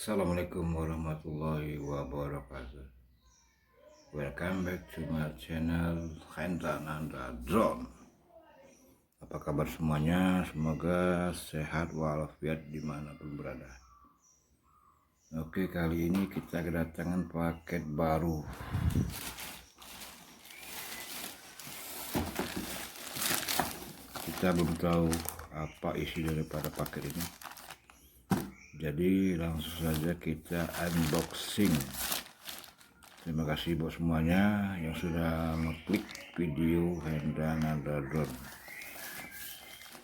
Assalamualaikum warahmatullahi wabarakatuh. Welcome back to my channel Hendra Nanda Drone. Apa kabar semuanya? Semoga sehat walafiat dimanapun berada. Oke, kali ini kita kedatangan paket baru. Kita belum tahu apa isi daripada paket ini. Jadi langsung saja kita unboxing. Terima kasih buat semuanya yang sudah mengklik video Hendra Nanda Drone.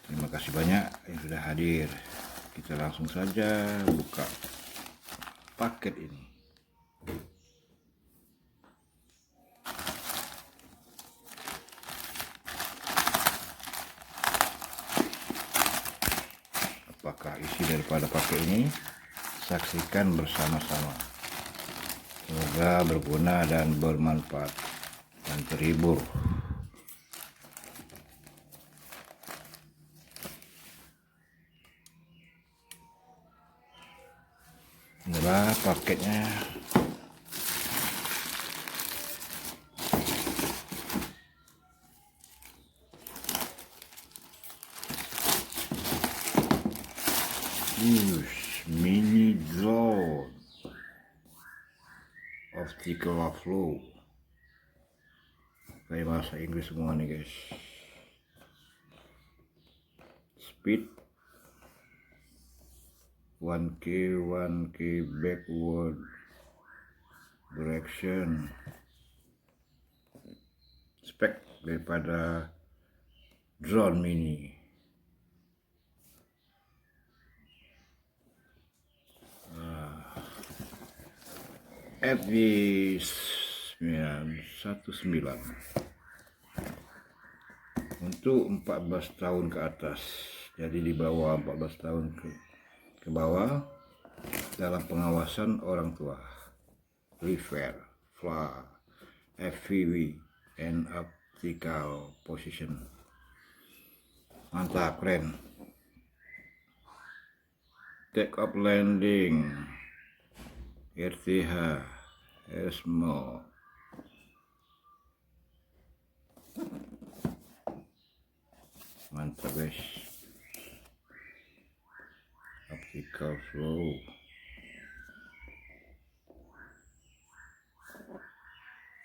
Terima kasih banyak yang sudah hadir. Kita langsung saja buka paket ini. Apakah isi daripada paket ini? Saksikan bersama-sama. Semoga berguna dan bermanfaat dan terhibur. Inilah paketnya. Mini drone optical flow. Kayak bahasa Inggris semua nih guys. Speed 1K backward direction. Spek daripada drone mini. FY919 untuk 14 tahun ke atas, jadi di bawah 14 tahun ke bawah dalam pengawasan orang tua. Refer, flash, FPV, and optical position. Mantap, keren. Take off landing, RTH, ESMO. Mantap guys. Optical flow.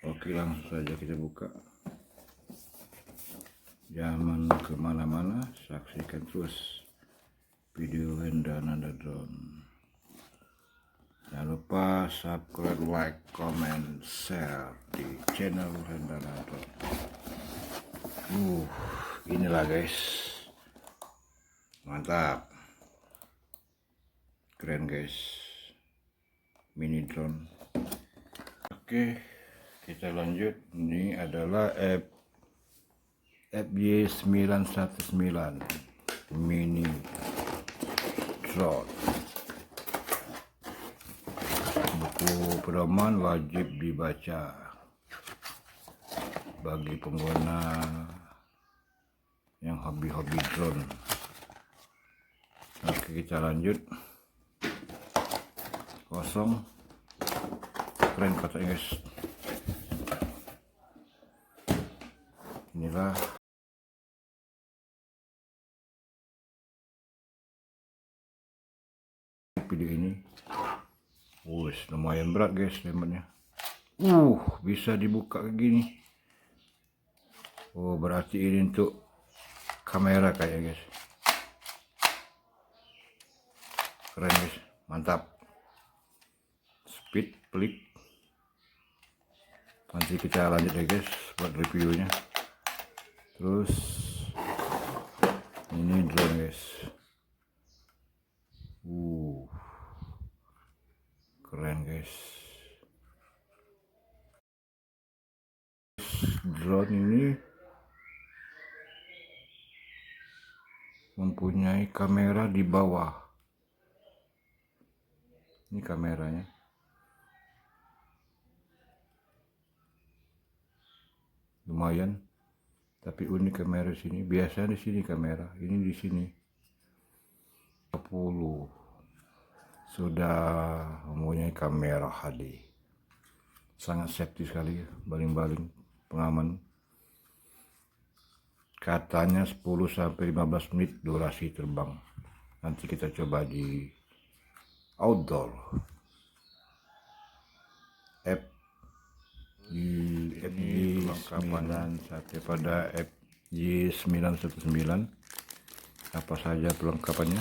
Oke, langsung saja kita buka. Jangan kemana-mana, saksikan terus video Hendra Nanda Drone. Jangan lupa subscribe, like, comment, share di channel Hendra Nanda Drone. Inilah guys, mantap, keren guys, mini drone. Oke, kita lanjut. Ini adalah FY919 mini drone. Buku pedoman wajib dibaca bagi pengguna yang hobi-hobi drone. Oke, kita lanjut. Kosong, keren katanya guys. Inilah video ini. Lumayan berat guys lembarnya. Bisa dibuka kayak gini. Berarti ini untuk kamera kayak guys. Keren guys, mantap. Speed, pelik. Nanti kita lanjut ya guys buat reviewnya. Terus ini drone guys. Keren guys. Drone ini mempunyai kamera di bawah. Ini kameranya. Lumayan. Tapi unik kamera sini. Biasa di sini kamera. Ini di sini. 10 sudah mempunyai kamera HD, sangat safety sekali, baling-baling pengaman. Katanya 10-15 menit durasi terbang. Nanti kita coba di outdoor app di FJ9 pada FJ919. Apa saja perlengkapannya?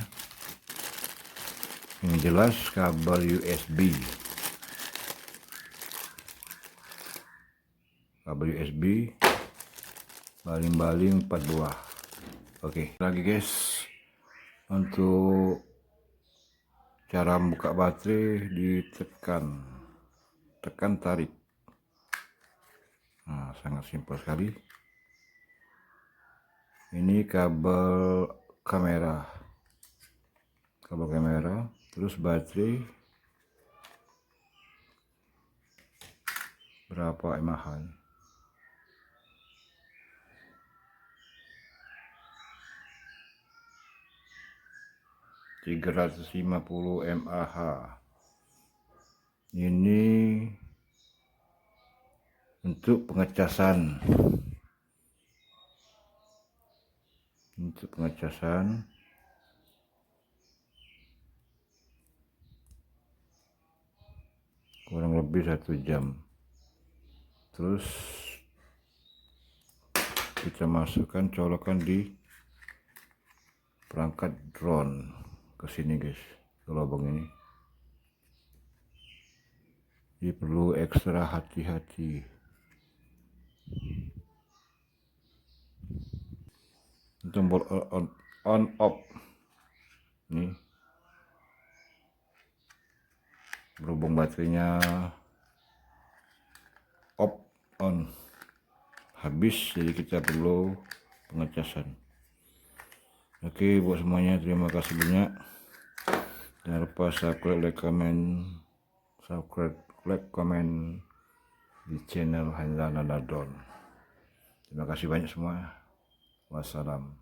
Yang jelas kabel USB, baling-baling 4 buah. Oke, lagi guys, untuk cara buka baterai ditekan, tarik. Nah, sangat simpel sekali. Ini kabel kamera, terus baterai berapa mAh? 350 mAh. Ini untuk pengecasan. Kurang lebih 1 jam. Terus kita masukkan, colokan di perangkat drone ke sini guys, ke lubang ini. Jadi perlu ekstra hati-hati. Tombol on off nih, berhubung baterainya off on habis, jadi kita perlu pengecasan. Oke, buat semuanya terima kasih banyak. Jangan lupa subscribe, like, comment di channel Hendra Nanadon. Terima kasih banyak semua. Wassalam.